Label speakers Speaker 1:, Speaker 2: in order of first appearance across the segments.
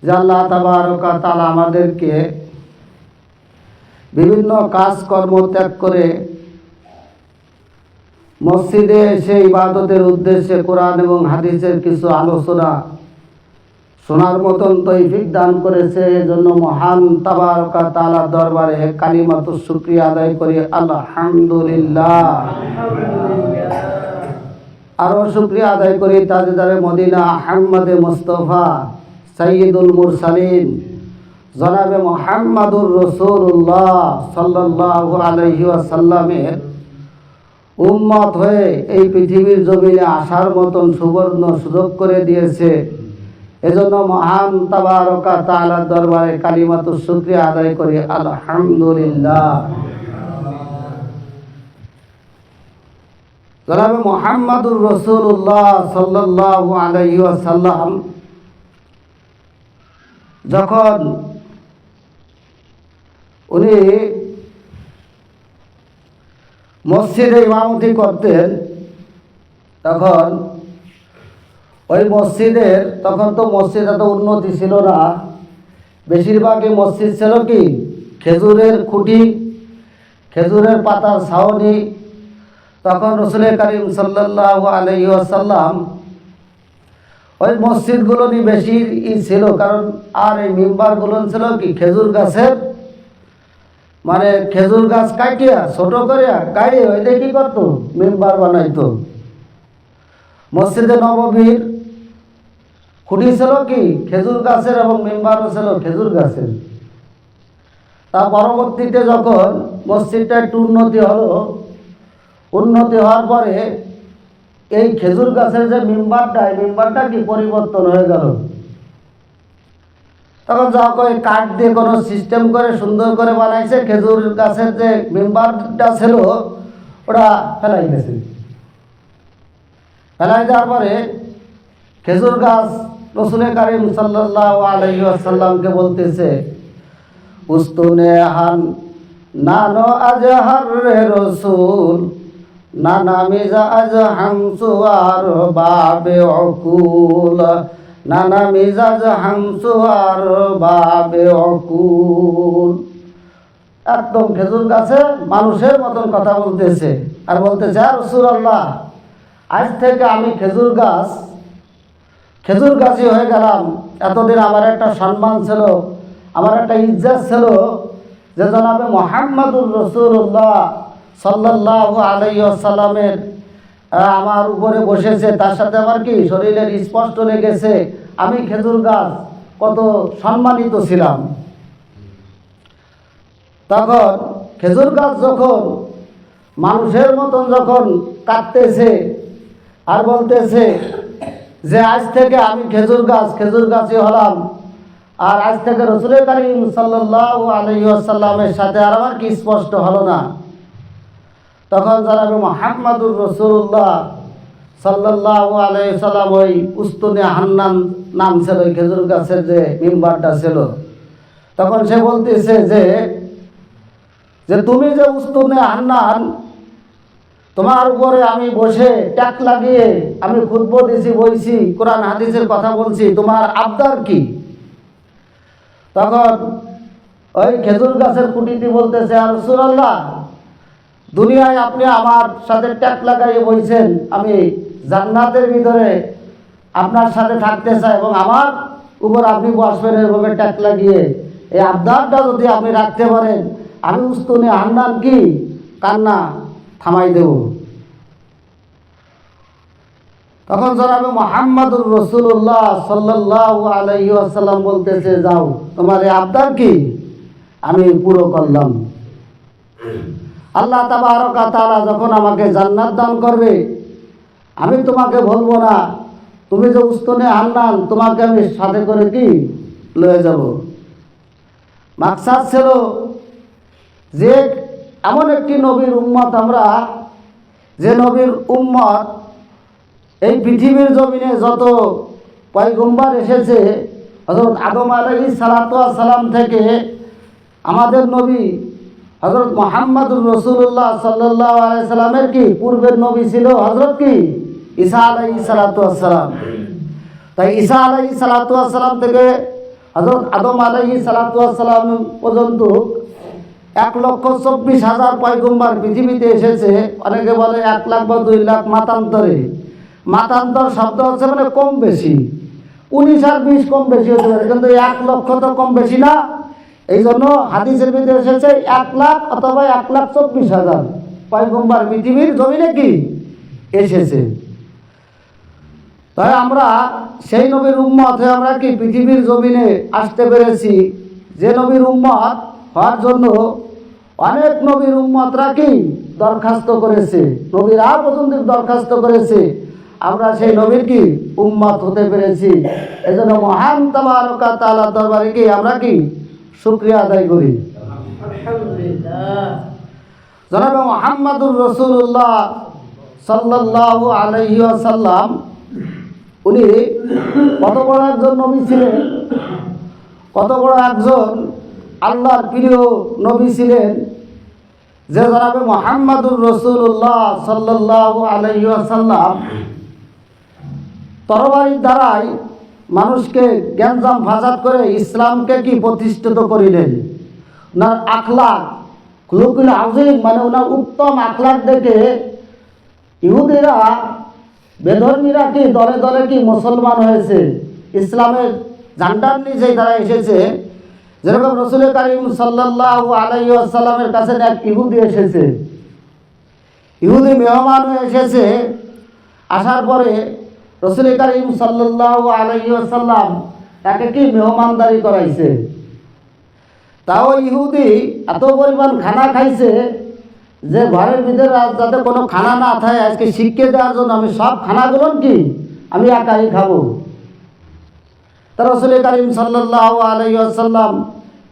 Speaker 1: যে আল্লাহ তাবারক ওয়া তাআলা আমাদেরকে বিভিন্ন কাজকর্ম ত্যাগ করে মসজিদে এসে ইবাদতের উদ্দেশ্যে কোরআন এবং হাদিসের কিছু আলোচনা শোনার মতন তৌফিক দান করেছে। এজন্য মহান তাবারক ওয়া তাআলার দরবারে কালিমাতুশ শুকরিয়া আদায় করি আলহামদুলিল্লাহ। আরো শুকরিয়া আদায় করি তাজদারে মদিনা আহমদে মুস্তাফা সাইয়্যিদুল মুরসালিন জনাবে মুহাম্মাদুর রাসূলুল্লাহ সাল্লাল্লাহু আলাইহি ওয়াসাল্লামের উম্মত হয়ে এই পৃথিবীর জমিনে আসার মতন সুবর্ণ সুযোগ করে দিয়েছে। এজন্য মহান তাবারক ওয়া তাআলার দরবারে কালিমাতুশ শুকরিয়া আদায় করি আলহামদুলিল্লাহ। জনাবে মুহাম্মাদুর রাসূলুল্লাহ সাল্লাল্লাহু আলাইহি ওয়াসাল্লাম যখন উনি মসজিদে ইমামতি করতেন তখন ওই মসজিদের তখন তো মসজিদ এত উন্নতি ছিল না, বেশিরভাগই মসজিদ ছিল কি খেজুরের খুঁটি, খেজুরের পাতার ছাউনি। তখন রাসূল করিম সাল্লাল্লাহু আলাইহি ওয়াসাল্লাম ওই মসজিদগুলো নিয়ে বেশি ছিল, কারণ আর এই মিম্বারগুলো ছিল কি খেজুর গাছের, মানে খেজুর গাছ কাটিয়া ছোট করিয়া গাড়ি ওইটা কি করতো মিম্বার বানাইতো। মসজিদে নববীর খুঁটি ছিল কি খেজুর গাছের এবং মিম্বারও ছিল খেজুর গাছের। তা পরবর্তীতে যখন মসজিদটা একটু উন্নতি হলো, উন্নতি হওয়ার পরে এই খেজুর গাছের যে মিম্বারটা কি পরিবর্তন হয়ে গেল। তখন যা করে কাঠ দিয়ে কোনো সিস্টেম করে সুন্দর করে বানাইছে, খেজুর গাছের যে মিম্বারটা ছিল ওটা ফেলাই গেছে। ফেলাই দেওয়ার পরে খেজুর গাছ রাসূল করিম সাল্লাল্লাহু আলাইহি ওয়াসাল্লামকে বলতেছে, উস্তুনে হান নানো আজহার রে রাসূল নানা মিজাজ হামসুয়ার বাবে অকুল, নানা মিজাজ হামসুয়ার বাবে অকুল। একদম খেজুর গাছে মানুষের মতন কথা বলতেছে আর বলতেছে, আর রাসূলুল্লাহ আজ থেকে আমি খেজুর গাছই হয়ে গেলাম। এতদিন আমার একটা সম্মান ছিল, আমার একটা ইজ্জত ছিল যে জনাবে মুহাম্মাদুর রাসূলুল্লাহ সাল্লাল্লাহু আলাইহি ওয়াসাল্লামের আমার উপরে বসেছে, তার সাথে আমার কি শরীরের স্পষ্ট লেগেছে। আমি খেজুর গাছ কত সম্মানিত ছিলাম। তখন খেজুর গাছ যখন মানুষের মতন যখন কাটতেছে আর বলতেছে যে আজ থেকে আমি খেজুর গাছই হলাম, আর আজ থেকে রাসূল করিম সাল্লাল্লাহু আলাইহি ওয়াসাল্লামের সাথে আর আমার কি স্পষ্ট হলো না। তখন জনাবে মুহাম্মাদুর রাসূলুল্লাহ সাল্লাল্লাহু আলাইহি ওয়াসাল্লাম ওই উস্তুনে হান্নান নাম ছিল ওই খেজুর গাছের যে মিম্বারটা ছিল, তখন সে বলতেছে যে তুমি যে উস্তুনে হান্নান, তোমার উপরে আমি বসে ট্যাক লাগিয়ে আমি খুতবা দিছি, বইছি, কোরআন হাদিসের কথা বলছি, তোমার আবদার কি? তখন ওই খেজুর গাছের খুঁটিটি বলতেছে, আর রাসূলুল্লাহ দুনিয়ায় আপনি আমার সাথে ট্যাক লাগাইয়ে বইছেন, আমি জান্নাতের ভিতরে আপনার সাথে থাকতে চাই এবং আমার উপর আপনি বসবেন এভাবে ট্যাক লাগিয়ে। এই আবদারটা যদি আপনি রাখতে পারেন আমি উস্তুনে হান্নান কি কান্না থামাই দেব। তখন জনাবে মুহাম্মাদুর রাসূলুল্লাহ সাল্লাল্লাহু আলাইহি ওয়াসাল্লাম বলতেছে, যাও তোমার এই আবদার কি আমি পুরো করলাম। আল্লাহ তাবারক ওয়া তাআলা যখন আমাকে জান্নাত দান করবে আমি তোমাকে বলবো না, তুমি যে উস্তুনে হান্নান তোমাকে আমি সাথে করে কি লয়ে যাব। মাকসাদ ছিল যে এমন একটি নবীর উম্মত আমরা, যে নবীর উম্মত এই পৃথিবীর জমিনে যত পয়গম্বর এসেছে হযরত আদম আলাইহিস সালাতু ওয়াস সালাম থেকে আমাদের নবী হযরত মুহাম্মাদুর রাসূলুল্লাহ সাল্লাল্লাহু আলাইহি সাল্লামের কি পূর্বের নবী ছিল হযরত কি ঈসা আলাইহিস সালাতু ওয়াস সালাম। তাই ঈসা আলাইহিস সালাতু ওয়াস সালাম থেকে হযরত আদম আলাইহিস সালাতু ওয়াস সালাম পর্যন্ত 1,24,000 পয়গম্বর পৃথিবীতে এসেছে। অনেকে বলে 1 লাখ বা 2 লাখ মাতান্তরে। মাতান্তর শব্দ হচ্ছে মানে কম বেশি, 19 আর 20 কম বেশি হতে পারে, কিন্তু 1 লক্ষ তো কম বেশি না। এই জন্য হাদিসের ভিতরে এসেছে 1 লাখ অথবা 1,24,000 পয়গম্বর পৃথিবীর জমিনে কি এসেছে। তাই আমরা সেই নবীর উম্মত হয়ে আমরা কি পৃথিবীর জমিনে আসতে পেরেছি। যে নবীর উম্মত হওয়ার জন্য অনেক নবীর উম্মতরা কি দরখাস্ত করেছে, নবীরা পর্যন্ত দরখাস্ত করেছে, আমরা সেই নবীর কি উম্মত হতে পেরেছি। এজন্য মহান তাবারক ওয়া তাআলার দরবারে কি আমরা কি শুকরিয়া আদায় করি। আলহামদুলিল্লাহ। জনাবে মুহাম্মদুর রাসূলুল্লাহ সাল্লাল্লাহু আলাইহি ওয়াসাল্লাম উনি কত বড় একজন নবী ছিলেন, কত বড় একজন আল্লাহর প্রিয় নবী ছিলেন, যে জনাবে মুহাম্মদুর রাসূলুল্লাহ সাল্লাল্লাহু আলাইহি ওয়াসাল্লাম তরবারির দ্বারাই মানুষকে জ্ঞানজাম ফাসাদ করে ইসলামকে কি প্রতিষ্ঠিত করিলেন। ওনার আখলাক খুলুকুল আযীম মানে ওনার উত্তম আখলাক দেখে ইহুদিরা বেধর্মীরা কি দলে দলে কি মুসলমান হয়েছে, ইসলামের ঝান্ডার নিচে তারা এসেছে। যেরকম রাসূল কারীম সাল্লাল্লাহু আলাইহি ওয়াসাল্লামের কাছে এক ইহুদি এসেছে, ইহুদি মেহমান হয়ে এসেছে। আসার পরে রাসূল কারীম সাল্লাল্লাহু আলাইহি ওয়াসাল্লাম তাকে কি মেহমানদারি করাইছে। তাও ইহুদি এত পরিমাণ খানা খাইছে যে ঘরের ভিতরে যাতে কোনো খানা না থাকে, আজকে শিখিয়ে দেওয়ার জন্য আমি সব খানাগুলো কি আমি একাই খাবো। তা রাসূল কারীম সাল্লাল্লাহু আলাইহি ওয়াসাল্লাম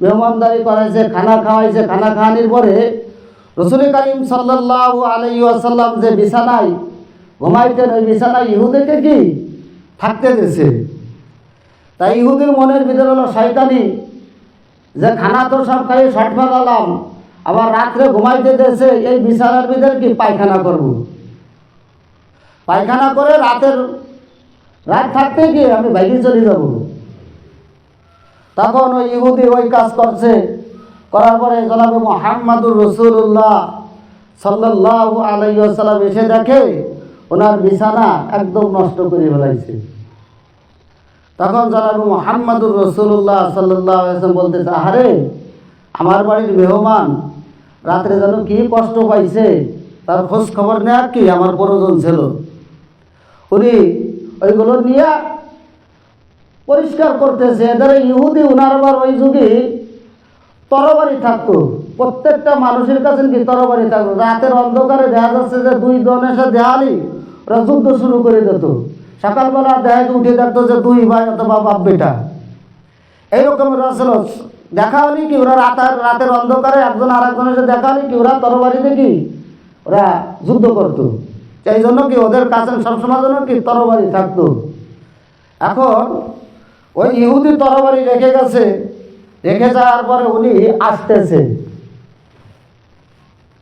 Speaker 1: মেহমানদারি করাইছে, খানা খাওয়াইছে। খানা খাওয়ানোর পরে রাসূল কারীম সাল্লাল্লাহু আলাইহি ওয়াসাল্লাম যে বিছানায় ঘুমাইতেন ওই বিছানায় ইহুদিকে কি থাকতে দিয়েছে। তাই ইহুদির মনের ভিতরে হলো শয়তানি, যে খানা তো সব খাই শর্ট ফেলালাম, আবার রাত্রে ঘুমাইতে দিয়েছে এই বিছানার ভিতরে কি পায়খানা করব, পায়খানা করে রাত থাকতে গিয়ে আমি বাইরে চলে যাব। তখন ওই ইহুদি ওই কাজ করছে, করার পরে জনাবে মুহাম্মদুর রাসূলুল্লাহ সাল্লাল্লাহু আলাইহি ওয়াসাল্লাম এসে দেখে ওনার বিছানা একদম নষ্ট করে ফেলাইছে। তখন জনাবে মুহাম্মদুর রাসূলুল্লাহ সাল্লাল্লাহু আলাইহি ওয়াসাল্লাম বলতেছে, আরে আমার বাড়ির মেহমান রাত্রে যেন কি কষ্ট পাইছে, তার খোঁজ খবর নেওয়া কি আমার প্রয়োজন ছিল। উনি ওইগুলো নিয়ে পরিষ্কার করতেছে। এদের ইহুদি উনার আবার ওই যুগে তরবারি থাকতো, প্রত্যেকটা মানুষের কাছে কি তরবারি থাকতো। রাতের অন্ধকারে দেখা যাচ্ছে যে 2 জন এসে দেয়ালি ওরা যুদ্ধ শুরু করে দিত। সকালবেলা দেখা উঠে দেখতো যে 2 ভাই অথবা বাপ বেটা এইরকম ছিল। দেখা হলি কি ওরা রাতের অন্ধকারে একজন আর একজন এসে দেখা হলি কি ওরা তরবারিতে কি ওরা যুদ্ধ করতো। এই জন্য কি ওদের কাছে সবসময় জন্য কি তরবারি থাকতো। এখন ওই ইহুদি তরবারি রেখে গেছে, রেখে যাওয়ার পরে উনি আসতেছে,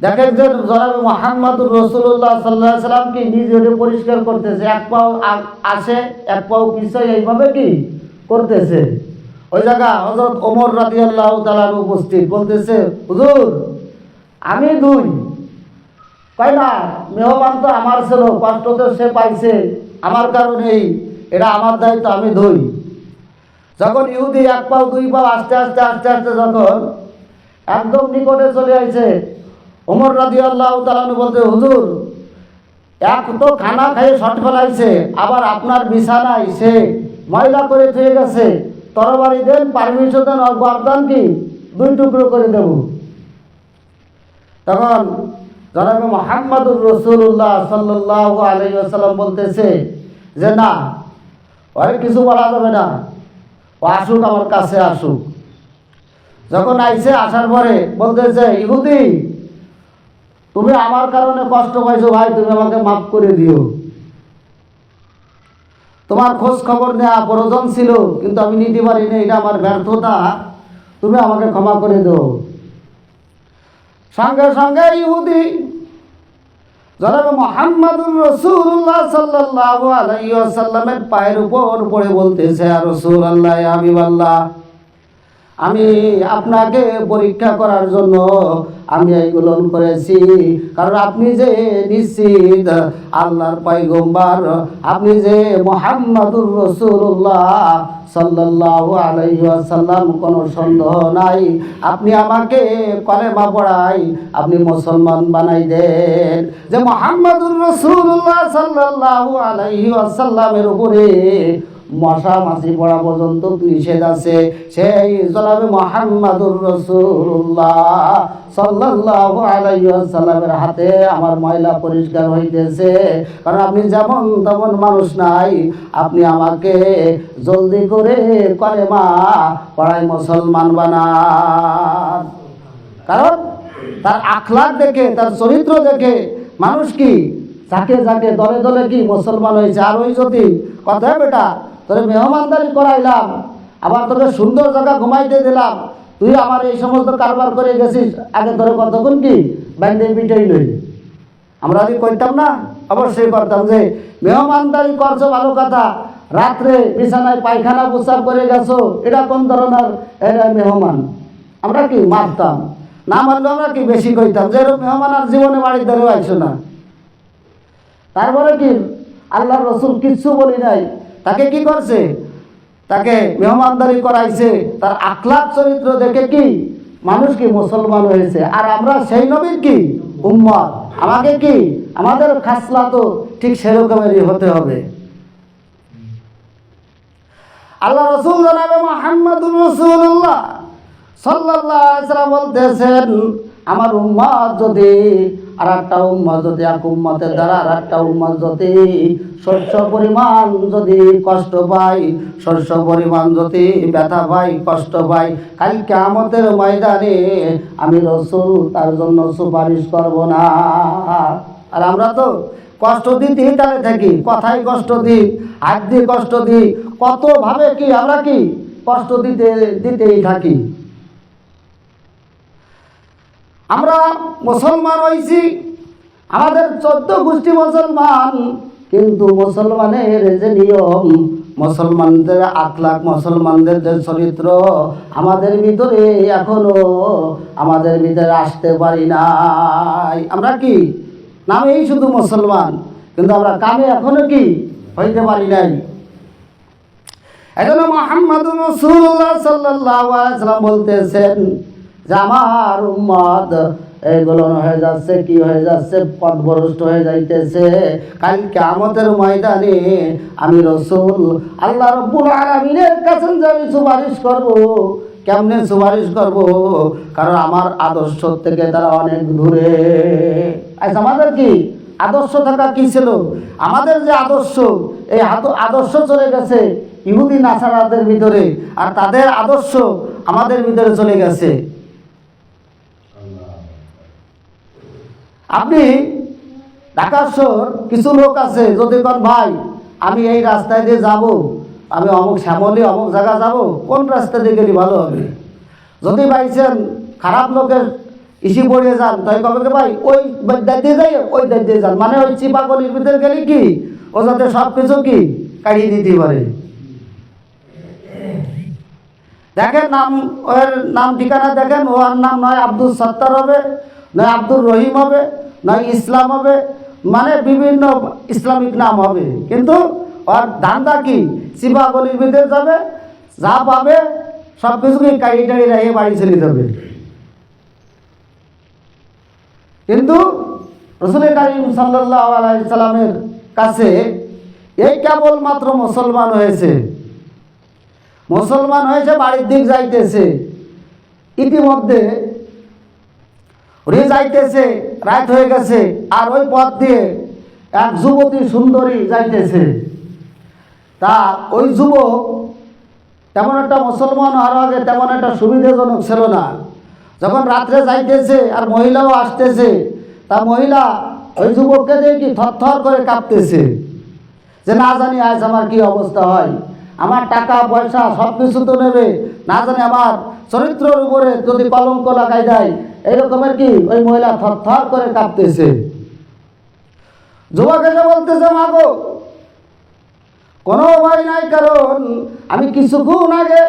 Speaker 1: দেখেন যে জনাবে মুহাম্মদুর রাসূলুল্লাহ সাল্লাল্লাহু আলাইহি ওয়াসাল্লাম কি নিজে ওটা পরিষ্কার করতেছে, এক পাও আসে এক পাও পিছায় এইভাবে কি করতেছে। ওই জায়গা হযরত ওমর রাদিয়াল্লাহু তাআলা উপস্থিত, বলতেছে, হুজুর আমি 2 কয় না, মেহমান তো আমার ছিল, কষ্ট তো সে পাইছে, আমার কারণেই এটা আমার দায়িত্ব, আমি 2। যখন ইহুদি 1 পাও 2 পাও আস্তে আস্তে আস্তে আস্তে যখন একদম নিকটে চলে আসছে, ওমর রাদিয়াল্লাহু তাআলা বলতে, হুজুর এক তো খানা খেয়ে শর্ট ফেলাইছে, আবার আপনার বিছানায় সে ময়লা করে থুয়ে গেছে, তরবারি দেন, পারমিশন দেন, আর গর্দান কি 2 টুকরো করে দেব। তখন জনাবে মুহাম্মদুর রাসূলুল্লাহ সাল্লাল্লাহু আলাইহি ওয়াসাল্লাম বলতেছে যে না, ওরে কিছু বলা যাবে না, ও আসুক, আমার কাছে আসুক। যখন আইছে, আসার পরে বলতেছে, ইহুদি তুমি আমার কারণে কষ্ট পাইছো ভাই, তুমি আমাকে মাফ করে দিও। তোমার খোঁজ খবর নেওয়া প্রয়োজন ছিল কিন্তু আমি নিতে পারিনি, এটা আমার ব্যর্থতা, তুমি আমাকে ক্ষমা করে দাও। সঙ্গে সঙ্গে ইহুদি জনাবে মুহাম্মদুর রাসূলুল্লাহ সাল্লাল্লাহু আলাইহি ওয়াসাল্লামের পায়ের উপর পড়ে বলতেছে, ইয়া রাসূলুল্লাহ, ইয়া হাবিবাল্লাহ, আমি আপনাকে পরীক্ষা করার জন্য আমি এইগুলো করেছি, কারণ আপনি যে নিশ্চিত আল্লাহর পয়গম্বর, আপনি যে মুহাম্মাদুর রাসূলুল্লাহ সাল্লাল্লাহু আলাইহি ওয়াসাল্লাম, কোনো সন্দেহ নাই। আপনি আমাকে কলেমা পড়াই, আপনি মুসলমান বানাই দেন। যে মুহাম্মাদুর রাসূলুল্লাহ সাল্লাল্লাহু আলাইহি ওয়াসাল্লামের উপরে মশা মাছি পড়া পর্যন্ত নিষেধ আছে, সেই জনাবে মুহাম্মাদুর রাসূলুল্লাহ সাল্লাল্লাহু আলাইহি ওয়াসাল্লামের হাতে আমার ময়লা পরিষ্কার হইতেছে। কারণ আপনি যেমন তেমন মানুষ নাই, আপনি আমাকে জলদি করে কলেমা পড়াই মুসলমান বানান। কারণ তার আখলাক দেখে, তার চরিত্র দেখে মানুষ কি যাকে যাকে দলে দলে কি মুসলমান হয়েছে। আর ওই যদি কথা, বেটা তোরে মেহমানদারি করাইলাম, আবার তোকে সুন্দর জায়গা ঘুমাইতে দিলাম, তুই আমার এই সমস্ত কারবার করে গেছিস, আগে তোরে কতক্ষণ কি বাইন্দে পিটাই লই। আমরা যদি কইতাম না, অবশ্যই করতাম যে মেহমানদারি করছো ভালো কথা, রাত্রে বিছানায় পায়খানা প্রস্রাব করে গেছো, এটা কোন ধরনের এরা মেহমান। আমরা কি মারতাম, না মারলে আমরা কি বেশি কইতাম যে এরকম মেহমান আর জীবনে বাড়ির ধরে আইসো না। তারপরে কি আল্লাহর রসুল কিচ্ছু বলি নাই, তাকে কি করছে, তাকে মেহমানদারি করাইছে। তার আখলাক চরিত্র দেখে কি মানুষ কি মুসলমান হয়েছে। আর আমরা সেই নবীর কি উম্মত, আমাকে কি আমাদের খাসলা তো ঠিক সেরকমেরই হতে হবে। আল্লাহ রসুল জনাবে মুহাম্মাদুর রাসূলুল্লাহ সাল্লাল্লাহু আলাইহি ওয়াসাল্লাম বলতেছেন, আমার উম্মত যদি আর একটা উম্মত যদি এক উম্মতের দ্বারা আর একটা উম্মত যদি শস্য পরিমাণ যদি কষ্ট পায়, শস্য পরিমাণ যদি ব্যথা পাই, কষ্ট পাই, কাল কিয়ামতের ময়দানে আমি রাসূল তার জন্য সুপারিশ করব না। আর আমরা তো কষ্ট দিতেই তালে থাকি, কথায় কষ্ট দিই, হাত দিয়ে কষ্ট দিই, কতভাবে কি আমরা কি কষ্ট দিতেই থাকি। আমরা মুসলমান হয়েছি, আমাদের 14 গোষ্ঠী মুসলমান, কিন্তু মুসলমানের যে নিয়ম, মুসলমানদের আখলাক, মুসলমানদের যে চরিত্র আমাদের ভিতরে এখনো আমাদের ভিতরে আসতে পারি নাই। আমরা কি নামেই শুধু মুসলমান, কিন্তু আমরা কামে এখনো কি হইতে পারি নাই। এজন্য মুহাম্মাদুর রাসূলুল্লাহ সাল্লাল্লাহু আলাইহি ওয়াসাল্লাম বলতেছেন যে আমার উম্মত এগুলো হয়ে যাচ্ছে, কি হয়ে যাচ্ছে, পথভ্রষ্ট হয়ে যাইতেছে। কাল কিয়ামতের ময়দানে আমি রাসূল আল্লাহ রাব্বুল আলামিনের কাছে আমি সুপারিশ করব। কেমনে সুপারিশ করব? কারণ আমার আদর্শ থেকে তারা অনেক দূরে। আজ আমাদের কি আদর্শ থাকা কি ছিল? আমাদের যে আদর্শ, এই আদর্শ চলে গেছে ইহুদি নাসারাদের ভিতরে, আর তাদের আদর্শ আমাদের ভিতরে চলে গেছে। আপনি ঢাকা শহর কিছু লোক আছে, যদি কোন ভাই আমি এই রাস্তায় দিয়ে যাব, আমি অমুক শ্যামলী অমুক জায়গা যাব, কোন রাস্তা দিয়ে গেলে ভালো হবে? যদি ভাইছেন খারাপ লোকের ইসি পড়িয়ে যান, তাই কবে ভাই ওই দায়িত্বে যাই, ওই দায়িত্বে যান, মানে ওই চিপাগলির ভিতরে গেলে কি ও যাতে সব কিছু কি কাটিয়ে দিতে পারে। দেখেন নাম, ওর নাম ঠিকানা দেখেন, ওর নাম নয় আব্দুল সত্তার হবে, নয় আব্দুর রহিম হবে, নয় ইসলাম হবে, মানে বিভিন্ন ইসলামিক নাম হবে, কিন্তু ওর ধান্দা কি চিপাগলির ভিতরে যাবে, যা পাবে সব কিছুকে কাড়ি টাড়ি রেখে বাড়ি চলে যাবে। কিন্তু রাসূল কারীম সাল্লাল্লাহু আলাইহি সাল্লামের কাছে এই কেবলমাত্র মুসলমান হয়েছে, বাড়ির দিক যাইতেছে, ইতিমধ্যে উনি যাইতেছে, রাত হয়ে গেছে, আর ওই পথ দিয়ে এক যুবতী সুন্দরী যাইতেছে। তা ওই যুবক তেমন একটা মুসলমান হওয়ার আগে তেমন একটা সুবিধাজনক ছিল না। যখন রাত্রে যাইতেছে আর মহিলাও আসতেছে, তা মহিলা ওই যুবককে দিয়ে কি থরথর করে কাঁপতেছে, যে না জানি আজ আমার কি অবস্থা হয়, আমার টাকা পয়সা সব কিছু তো নেবে, না জানি আমার চরিত্রের উপরে যদি কলঙ্ক লাগাই দেয়, এইরকমের কি ওই মহিলা থরথর করে কাঁপতেছে। যুবক এসে বলতেছে, মাগো কোনো ভয় নাই, কারণ আমি কিছুক্ষণ আগে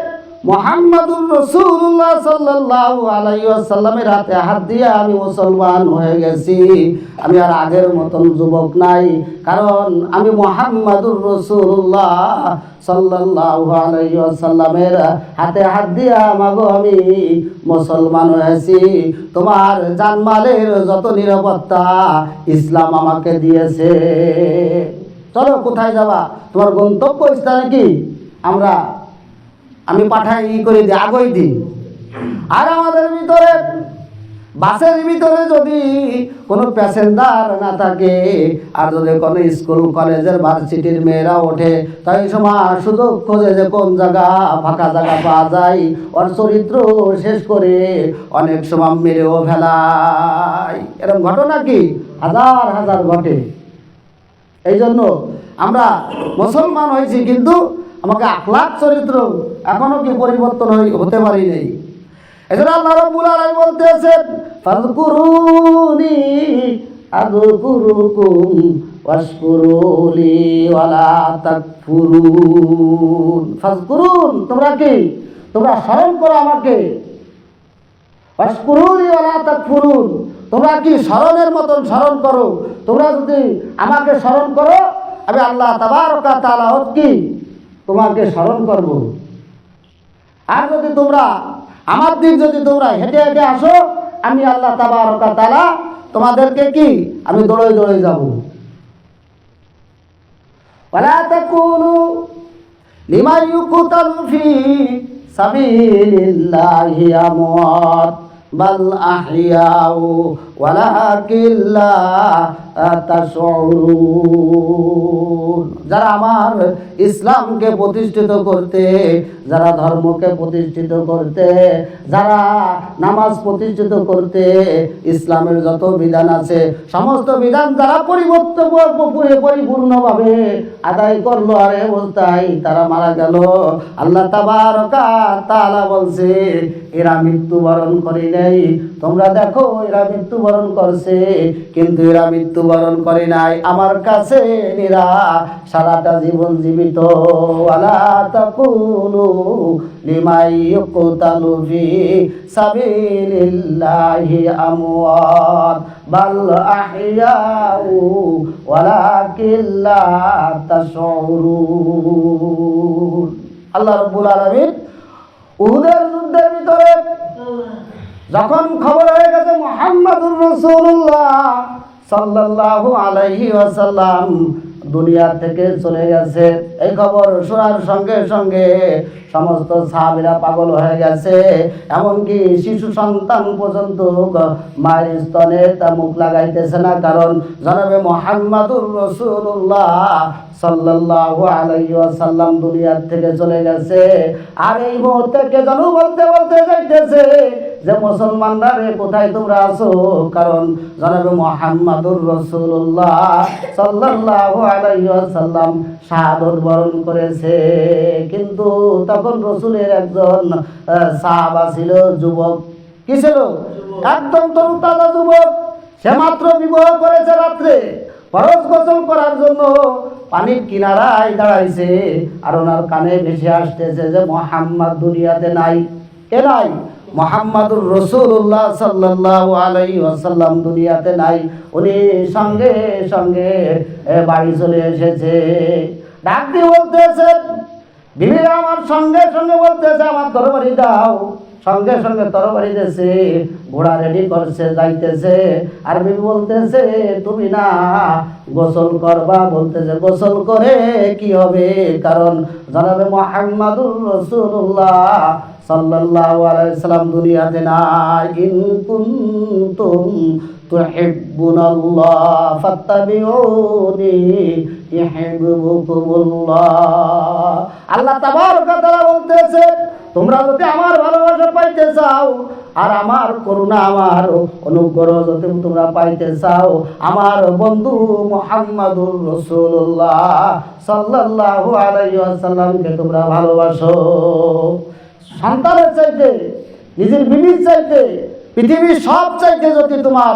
Speaker 1: মুহাম্মাদুর রাসূলুল্লাহ সাল্লাল্লাহু আলাইহি ওয়াসাল্লামের হাতে হাত দিয়ে আমি মুসলমান হয়ে গেছি। আমি আর আগের মতন যুবক নাই, কারণ আমি মুহাম্মাদুর রাসূলুল্লাহ সাল্লাল্লাহু আলাইহি ওয়াসাল্লামের হাতে হাত দিয়ে আমাগো আমি মুসলমান হয়েছি। তোমার জানমালের যত নিরাপত্তা ইসলাম আমাকে দিয়েছে। চলো, কোথায় যাবা? তোমার গন্তব্য স্থানে কি? আমি পাঠাই করে দিই, আগই দিই। আর আমাদের ভিতরে বাসের ভিতরে যদি কোনো প্যাসেঞ্জার না থাকে, আর যদি কোনো স্কুল কলেজের ভার্সিটির মেয়েরা ওঠে, তাই সময় সুযোগ খোঁজে যে কোন জায়গা ফাঁকা জায়গা পাওয়া যায়, ওর চরিত্র শেষ করে অনেক সময় মেরেও ফেলায়। এরকম ঘটনা কি হাজার হাজার ঘটে। এই জন্য আমরা মুসলমান হয়েছি, কিন্তু আমাকে আখলাক চরিত্র এখনো কি পরিবর্তন হতে পারি নাই। এজন্য আল্লাহ রাব্বুল আলামিন বলতেছেন, ফাযকুরুনি আযকুরুকুম ওয়াশকুরুলি ওয়ালা তাকফুরুন। ফাযকুরুন, তোমরা স্মরণ করো আমাকে। ওয়াশকুরুলি ওয়ালা তাকফুরুন, তোমরা কি স্মরণের মতন স্মরণ করো। তোমরা যদি আমাকে স্মরণ করো, আমি আল্লাহ তাবারকা তাআলা কি তোমাকে স্মরণ করব। আর যদি তোমরা আমার দিক যদি তোমরা হেঁটে হেঁটে আসো, আমি আল্লাহ তাবারকা তাআলা তোমাদেরকে কি আমি দৌড়ে দৌড়ে যাব। ওয়ালা তাকুলু লিমা ইউকতালু ফি সাবিলিল্লাহি আমওয়াত বাল আহইয়াউ ওয়ালাকিন লা তাশউরুন। যারা আমার ইসলামকে প্রতিষ্ঠিত করতে, যারা ধর্মকে প্রতিষ্ঠিত করতে, যারা নামাজ প্রতিষ্ঠিত করতে, ইসলামের যত বিধান আছে সমস্ত বিধান যারা পরিপূর্ণভাবে আদায় করলো, আর অবস্থায় তারা মারা গেল, আল্লাহ তাবারকা তাআলা বলছে এরা মৃত্যুবরণ করে নাই। তোমরা দেখো এরা মৃত্যুবরণ করছে, কিন্তু এরা মৃত্যুবরণ করে নাই, আমার কাছে এরা সারাটা জীবন জীবিত। ওয়ালা তাকুলু লিমাই ইউকতালু ফি সাবিলিল্লাহি আমওয়াত বাল আহইয়াউ ওয়ালাকিন লা তাশউরুন। আল্লাহ রাব্বুল আলামিন উহুদের যুদ্ধের ভিতরে যখন খবর হয়ে গেছে মুহাম্মাদুর রাসূলুল্লাহ সাল্লাল্লাহু আলাইহি ওয়াসাল্লাম দুনিয়া থেকে চলে গেছে, এই খবর শোনার সঙ্গে সঙ্গে সমস্ত সাহাবীরা পাগল হয়ে গেছে। এমনকি শিশু সন্তান পর্যন্ত মায়ের স্তনে তা মুখ লাগাইতেছে না, কারণ জনাবে মুহাম্মাদুর রাসূলুল্লাহ সাল্লাল্লাহু আলাইহি ওয়াসাল্লাম দুনিয়া থেকে চলে গেছে। আর এই মুহূর্তে কে যেন বলতে বলতে যাইতেছে যে মুসলমানরা রে কোথায় তোমরা আছো, কারণ জনাবে মুহাম্মাদুর রাসূলুল্লাহ সাল্লাল্লাহু আলাইহি ওয়াসাল্লাম শাহাদাত বরণ করেছে। কিন্তু তখন রাসূলের একজন সাহাবা ছিল, যুবক। কি ছিল? একদম তরুতাজা যুবক। সে মাত্র বিবাহ করেছে, রাত্রে ফরজ গোসল করার জন্য পানির কিনারায় দাঁড়াইছে, আর ওনার কানে ভেসে আসতেছে যে মুহাম্মদ দুনিয়াতে নাই। কে নাই? মুহাম্মাদুর রাসূলুল্লাহ সাল্লাল্লাহু আলাইহি ওয়াসাল্লাম দুনিয়াতে নাই। উনি সঙ্গে সঙ্গে বাড়ি চলে এসেছে। ডাক দিয়ে বলতেছে, বিবিরা আমার সঙ্গে সঙ্গে বলতেছে আমার তরবারি দাও। সঙ্গে সঙ্গে তরবারি দিয়েছে, ঘোড়া রেডি করছে, যাইতেছে। আর বিবি বলতেছে তুমি না গোসল করবা। বলতেছে গোসল করে কি হবে, কারণ জনাবে মুহাম্মাদুর রাসূলুল্লাহ সাল্লাল্লাহু আলাইহি সাল্লাম দুনিয়াতে নাই। ইন কুনতুম তুহিব্বুনাল্লাহ ফাত্তাবিউনি ইউহিব্বুকুমুল্লাহ। আল্লাহ তাবারকা তাআলা বলতেছে তোমরা যদি আমার ভালোবাসা পাইতে চাও, আর আমার করুণা, আমার অনুগ্রহ যদি তোমরা পাইতে চাও, আমার বন্ধু মুহাম্মাদুর রাসূলুল্লাহ সাল্লাল্লাহু আলাইহি ওয়াসাল্লামকে তোমরা ভালোবাসো। সন্তানের চাইতে, নিজের বিবির চাইতে, পৃথিবীর সব চাইতে যদি তোমার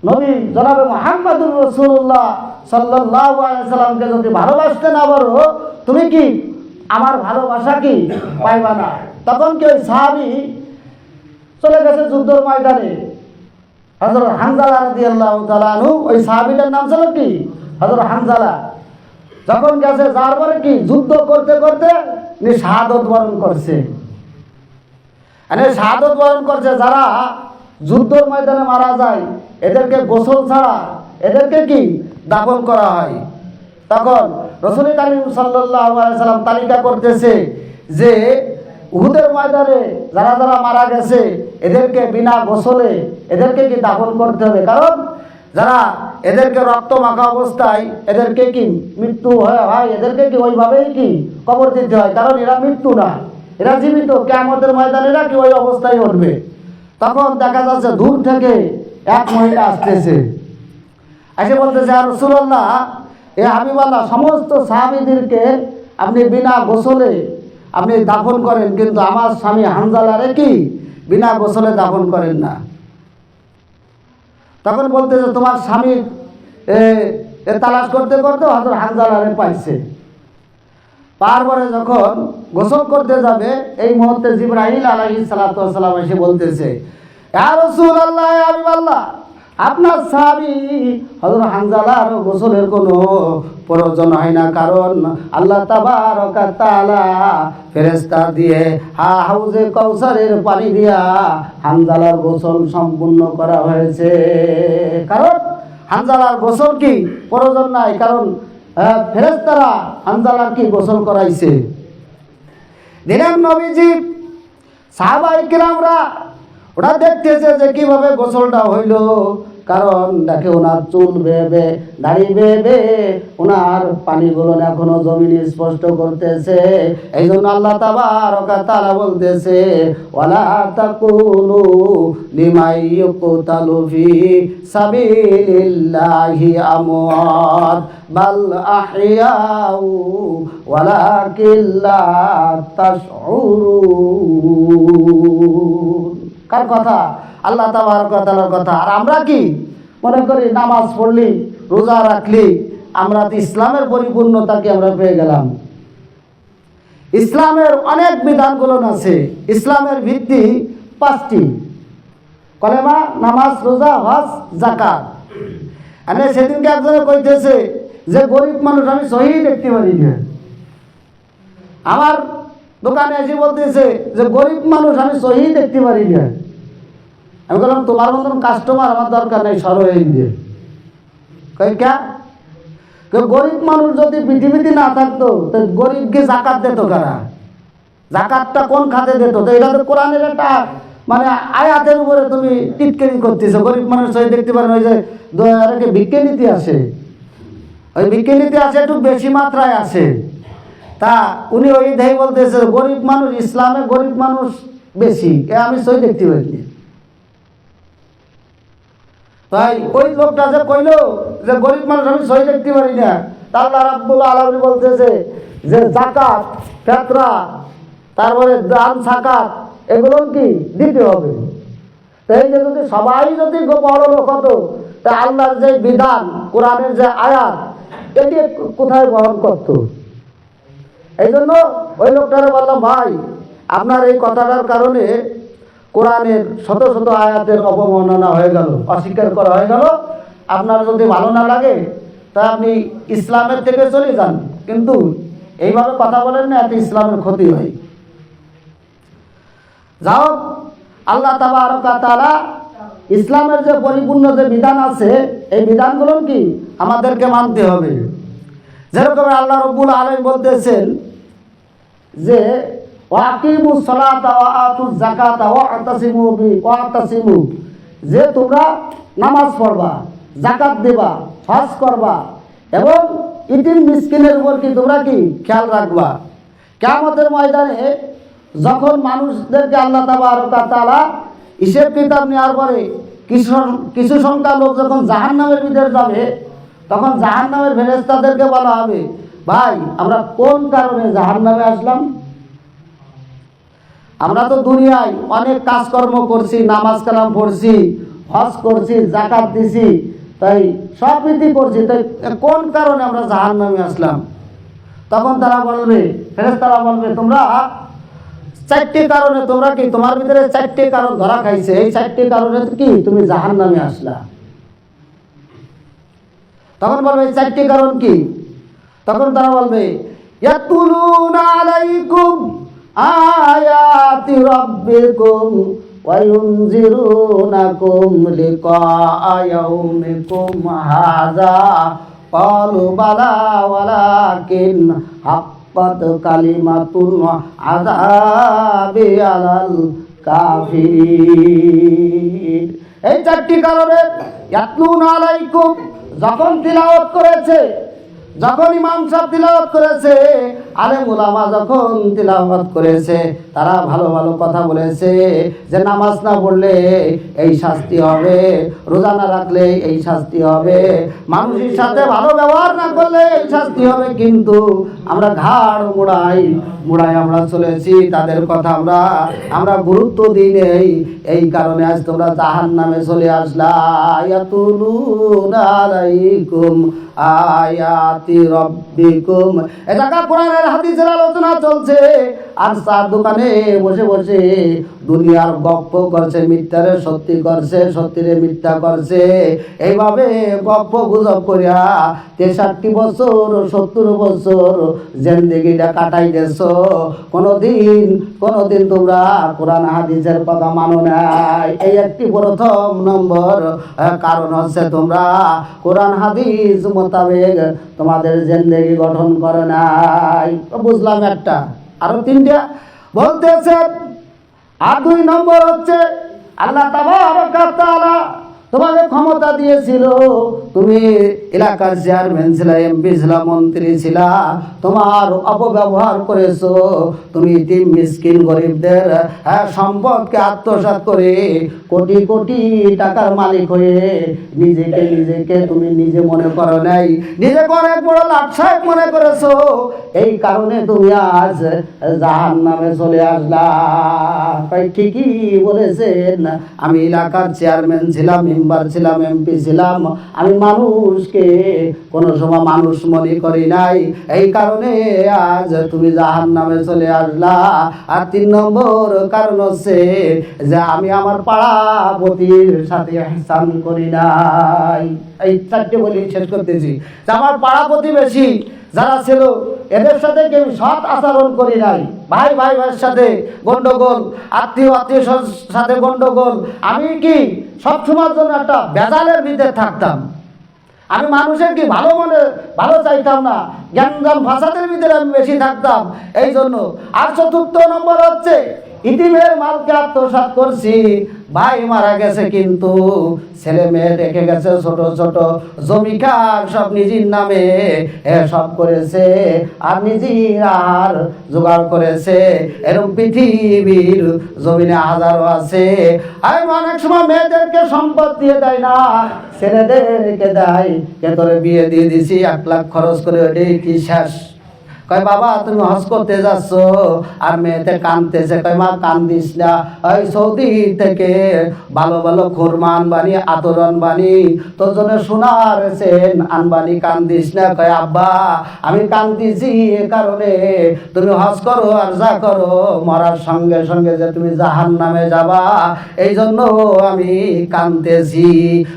Speaker 1: নবী জনাবে মুহাম্মাদুর রাসূলুল্লাহ সাল্লাল্লাহু আলাইহি ওয়াসাল্লামকে যদি ভালোবাসতে না পারো, তুমি কি আমার ভালোবাসা কি পাইবা না। তখন কি ওই সাহাবী চলে গেছে যুদ্ধের ময়দানে। হযরত হানজালা রাদিয়াল্লাহু তাআলা আনহু, ওই সাহাবীটার নাম ছিল কি হযরত হানজালা। যখন গেছে যার পরে কি যুদ্ধ করতে করতে শাহাদত বরণ করছে। শাহাদত বরণ করছে যারা যুদ্ধের ময়দানে মারা যায়, এদেরকে গোসল ছাড়া এদেরকে কি দাফন করা হয়। তখন রাসূল কারীম সাল্লাল্লাহু আলাইহি সাল্লাম তালিকা করতেছে যে উহুদের ময়দানে যারা যারা মারা গেছে এদেরকে বিনা গোসলে এদেরকে কি দাফন করতে হবে। কারণ যারা এদেরকে রক্ত মাখা অবস্থায় এদেরকে কি মৃত্যু হয়, এদেরকে কি ওইভাবেই কি কবর দিতে হয়। কারণ এরা মৃত্যু না, এরা জীবিত, কিয়ামতের ময়দানে এরা কি ওই অবস্থায় উঠবে। তখন দেখা যাচ্ছে দূর থেকে এক মহিলা আসতেছে, এসে বলতেছে আর রাসূলুল্লাহ, এ হাবিবাল্লাহ, সমস্ত সাহাবীদেরকে আপনি বিনা গোসলে আপনি দাফন করেন, কিন্তু আমার স্বামী হানজালারে কি বিনা গোসলে দাফন করেন না। তখন বলতেছে তোমার স্বামী তালাশ করতে করতে হযরত হানজালারে পাইছে। তারপরে যখন গোসল করতে যাবে এই মুহূর্তে জিবরাইল আলাইহিস সালাতু ওয়াস সালাম এসে বলতেছে, ইয়া রাসূলুল্লাহ, ইয়া হাবিবাল্লাহ, আপনার সাহাবী হযরত হানজালার গোসলের কোনো প্রয়োজন হয় না। কারণ আল্লাহ তাবারক তাআলা ফেরেশতা দিয়ে হাউজে কাউসারের পানি দিয়া হানজালার গোসল সম্পূর্ণ করা হয়েছে। কারণ হানজালার গোসল কি প্রয়োজন নাই, কারণ ফেরেশতারা হানজালার কি গোসল করাইছে। দিনের নবীজি সাহাবায়ে কিরামরা ওরা দেখতেছে যে কিভাবে গোসলটা হইল। কারণ দেখে ওনার চুল বেয়ে দাড়ি বেয়ে ওনার পানিগুলো এখনো জমিনে স্পষ্ট করতেছে। এই জন্য আল্লাহ তাবারক তাআলা বলতেছে, ওয়ালা তাকুলু লিমান ইউকতালু ফি সাবিলিল্লাহি আমওয়াত বাল আহইয়াউ ওয়ালাকিন লা তাশউরুন। কার কথা? আল্লাহ তাবারক ওয়া তাআলার কথা। আর আমরা কি মনে করি নামাজ পড়লি, রোজা রাখলি, আমরা তো ইসলামের পরিপূর্ণতাকে আমরা পেয়ে গেলাম। ইসলামের অনেক বিধানগুলো আছে। ইসলামের ভিত্তি 5টি: কলেমা, নামাজ, রোজা, হজ, যাকাত। মানে সেদিনকে একজনে কইতেছে যে গরিব মানুষ আমি সহি দেখতে পারি না। আমার দোকানে এসে বলতেছে যে গরিব মানুষ আমি সহি দেখতে পারি না। আমি বললাম তোমার মতন কাস্টমার আমার দরকার নেই, সর হয়ে দিয়ে। গরিব মানুষ যদি পৃথিবীতে না থাকতো তো গরিবকে জাকাত দিত কারা? জাকাতটা কোন খাতে দিত? তো এটা তো কোরআনের একটা মানে আয়াতের উপরে তুমি টিটকারি করতেছো। গরিব মানুষ সহি দেখতে পারেন, ওই যে ভিক্ষে নীতি আসে, ওই ভিক্ষে নীতি আসে একটু বেশি মাত্রায় আসে। তা উনি ওই দেই বলতেছে গরিব মানুষ, ইসলামে গরিব মানুষ বেশি, আমি সহি দেখতে পাইনি। তাই ওই লোকটা যে কইলো যে গরিব মানুষ আমি সহি দেখতে পারি না, আল্লাহ রাব্বুল আলামিন বলতেছে যে জাকাত, ফিতরা, তারপরে দান, যাকাত এগুলো কি দিতে হবে। তাই যে যদি সবাই যদি বড় লোক হতো, তা আল্লাহর যে বিধান, কোরআনের যে আয়াত, এটি কোথায় বহন করত? এই জন্য ওই লোকটারে বললাম, ভাই আপনার এই কথাটার কারণে কোরআনের শত শত আয়াতের অবমাননা হয়ে গেল, অস্বীকার করা হয়ে গেল। আপনার যদি ভালো না লাগে তা আপনি ইসলামের থেকে চলে যান, কিন্তু এইভাবে কথা বলেন না, এতে ইসলামের ক্ষতি হয়। যাও, আল্লাহ তাবারক ওয়া তাআলা ইসলামের যে পরিপূর্ণ যে বিধান আছে, এই বিধানগুলো কি আমাদেরকে মানতে হবে। যেরকম আল্লাহ রাব্বুল আলামিন বলতেছেন যে ওয়াকিমুস সালাতা ওয়া আতুজ যাকাতা ওয়াতাসিমু, যে তোমরা নামাজ পড়বা, যাকাত দেবা, হজ করবা এবং ইতিম মিসকিনের উপর কি তোমরা কি খেয়াল রাখবা। কিয়ামতের ময়দানে যখন মানুষদেরকে আল্লাহ তাবারক ওয়া তাআলা হিসাব কিতাব নেওয়ার পরে কিছু সংখ্যা লোক যখন জাহান্নামের ভিতরে যাবে, তখন জাহান্নামের ফেরেশতাদেরকে বলা হবে, ভাই আমরা কোন কারণে জাহান্নামে আসলাম? আমরা তো দুনিয়ায় অনেক কাজকর্ম করছি, নামাজ কালাম পড়ছি, হজ করছি, যাকাত দিছি, তাই সব কিছু করছি, তাই কোন কারণে আমরা জাহান্নামে আসলাম? তখন তারা বলবে, ফেরেশতারা বলবে, তোমরা চারটি কারণে তোমরা কি, তোমার ভিতরে চারটি কারণ ধরা খাইছে, এই চারটি কারণে কি তুমি জাহান্নামে আসলা। তখন বলবে এই চারটি কারণ কি? তখন তারা বলবে ইয়াতুলুনা আলাইকুম আয়াতি রাব্বিকুম ওয়া ইউনজিরুনাকুম লিকাআ ইয়াউমিকুম হাযা ক্বালু বালা ওয়ালাকিন হাক্কাত কালিমাতুল আযাবি আলাল কাফিরিন। এই চারটি কারণে ইয়াতলুনা আলাইকুম, যখন তিলাওয়াত করেছে, যখন ইমাম সাহেব তিলাওয়াত করেছে, আলেম উলামা যখন তিলাওয়াত করেছে, তারা ভালো ভালো কথা বলেছে যে নামাজ না পড়লে এই শাস্তি হবে, রোজা না রাখলে এই শাস্তি হবে, মানুষের সাথে ভালো ব্যবহার না করলে এই শাস্তি হবে। কিন্তু আমরা ঘাড় মুড়াই আমরা চলেছি, তাদের কথা আমরা গুরুত্ব দিই নেই। এই কারণে আজ তোমরা জাহান্নামে চলে আসলা। ইয়াতুলুনা আলাইকুম আয়াতি রাব্বিকুম, এটা কোরআনের হাদিসের আলোচনা চলছে। আর চার দোকানে বসে বসে দুনিয়ার গপ্প করছে, মিথ্যারে সত্যি করছে, সত্যিরে মিথ্যা করছে। এইভাবে গপ্প গুজব করিয়া 63 বছর 70 বছর জিন্দেগিটা কাটাই দেছ। কোনোদিন তোমরা কোরআন হাদিসের কথা মানো নাই। এই একটি প্রথম নম্বর কারণ হচ্ছে তোমরা কোরআন হাদিস মোতাবেক তোমাদের জিন্দেগি গঠন করে নাই। বুঝলাম একটা, আরো 3টা বলতেছে। আর 2 নম্বর হচ্ছে আল্লাহ তাবারক ওয়া তাআলা তোমাকে ক্ষমতা দিয়েছিল, তুমি এলাকার চেয়ারম্যান ছিলা, এমপি ছিলা, মন্ত্রী ছিলা, তোমার অপব্যবহার করেছো। তুমি এতিম মিসকিন গরিবদের সম্পদকে আত্মসাৎ করে কোটি কোটি টাকার মালিক হয়ে নিজেকে তুমি নিজে মনে করো নাই, নিজেকে অনেক বড় লাটসাহেব মনে করেছো। এই কারণে তুমি আজ জাহান্নামে চলে আসলা। ঠিকই বলেছেন, আমি এলাকার চেয়ারম্যান ছিলাম, মেম্বার ছিলাম, এমপি ছিলাম, আমি মানুষকে কোনো সময় মানুষ মনে করি নাই। এই কারণে আজ তুমি জাহান্নামে চলে আসলা। আর 3 নম্বর কারণ হচ্ছে যে আমি আমার পাড়া প্রতির সাথে ইহসান করি নাই। এই 4টে বলি শেষ করতেছি। যে আমার পাড়া প্রতিবেশী যারা ছিল এদের সাথে কেউ সৎ আচরণ করি নাই। ভাই ভাইয়ের সাথে গন্ডগোল, আত্মীয় সাথে গন্ডগোল। আমি কি সবসময়ের জন্য একটা বেজালের ভিতরে থাকতাম। আমি মানুষের কি ভালো চাইতাম না, জ্ঞানজাম ফাসাদের ভিতরে আমি বেশি থাকতাম। এই জন্য। আর 4র্থ নম্বর হচ্ছে ইতিমের মালকে আত্মসাৎ করছি। ভাই মারা গেছে কিন্তু ছেলে মেয়ে রেখে গেছে, ছোট ছোট জমিকার সব নিজের নামে সব করেছে, আর নিজের আর জোগাড় করেছে। এরকম পৃথিবীর জমিনে হাজারো আছে। আর অনেক সময় মেয়েদেরকে সম্পদ দিয়ে দেয় না, ছেলেদেরকে দেয়। কে তোরে বিয়ে দিয়ে দিছি 1 লাখ খরচ করে, ওটাই কি শেষ? কয় বাবা তুমি হজ করতে যাচ্ছ, আর মেয়েতে কানতেছে। কয় মা কান্দিস না, ওই সৌদি থেকে ভালো ভালো খুরমা আনবানি, আতর আনবানি, তোর জন্য সোনার চেন আনবানি, কান্দিস না। কয় আব্বা আমি কান্দিছি এ কারণে, তুমি হজ করো আর যা করো, মরার সঙ্গে সঙ্গে যে তুমি জাহান্নামে যাবা, এই জন্য আমি কান্দেছি।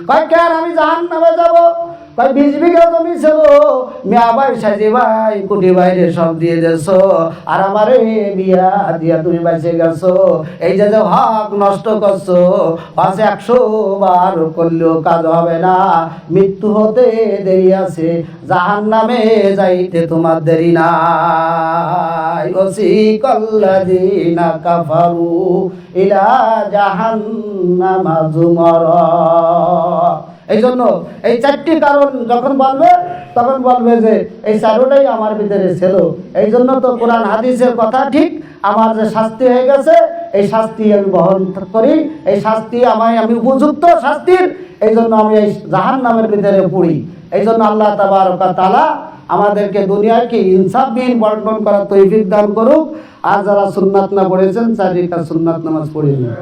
Speaker 1: কয় কেন আমি জাহান্নামে যাব? 20 বিঘা জমি ছিল, মিয়া ভাই সাজি ভাই কুটি বাইরে সব দিয়ে দেছো, আর আমারে বিয়া দিয়া তুমি বেঁচে গেছো। এই যে হক নষ্ট করছো, পাশে 100 বার করলেও কাজ হবে না। মৃত্যু হতে দেরি আছে, জাহান্নামে যাইতে তোমার দেরি নাই। ওসিকাল্লাযীনা কাফারু ইলা জাহান্নামা যুমারা। এই জন্য এই 4টি কারণ যখন বলবে তখন বলবে যে এই 4টাই আমার ভিতরে ছিল। এই জন্য তো কোরআন হাদিসের কথা ঠিক, আমার যে শাস্তি হয়ে গেছে এই শাস্তি আমি বহন করি, এই শাস্তি আমি উপযুক্ত শাস্তির। এই জন্য আমি এই জাহান্নামের ভিতরে পড়ি। এই জন্য আল্লাহ তাবারক ওয়া তাআলা আমাদেরকে দুনিয়ায় কি ইনসাফবিহীন বন্টন করার তৌফিক দান করুক। আর যারা সুন্নাত না পড়েছেন 4 রাকাত সুন্নাত নামাজ পড়ে নিন।